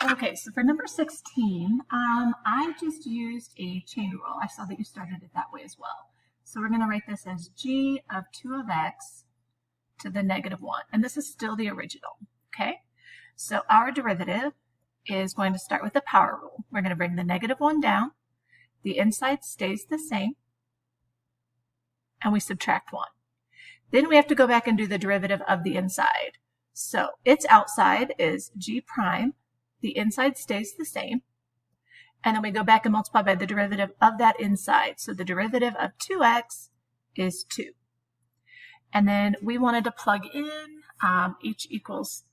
Okay, so for number 16, I just used a chain rule. I saw that you started it that way as well. So we're going to write this as g of 2 of x to the negative 1. And this is still the original, okay? So our derivative is going to start with the power rule. We're going to bring the negative 1 down. The inside stays the same. And we subtract 1. Then we have to go back and do the derivative of the inside. So its outside is g prime. The inside stays the same. And then we go back and multiply by the derivative of that inside. So the derivative of 2x is 2. And then we wanted to plug in x equals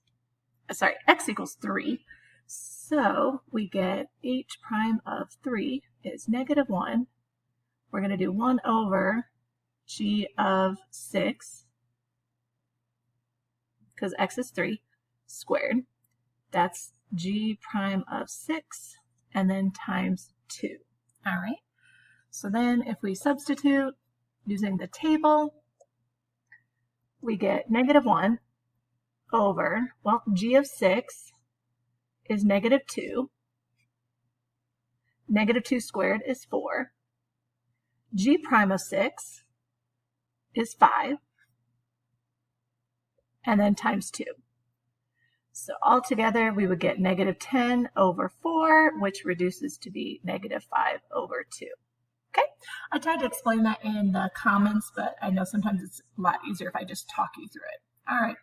3. So we get h prime of 3 is negative 1. We're going to do 1 over g of 6, because x is 3, squared. That's g prime of 6, and then times 2. All right. So then if we substitute using the table, we get negative 1 over, well, g of 6 is negative 2. Negative 2 squared is 4. G prime of 6 is 5. And then times 2. So altogether, we would get negative 10 over 4, which reduces to be negative 5 over 2. Okay, I tried to explain that in the comments, but I know sometimes it's a lot easier if I just talk you through it. All right.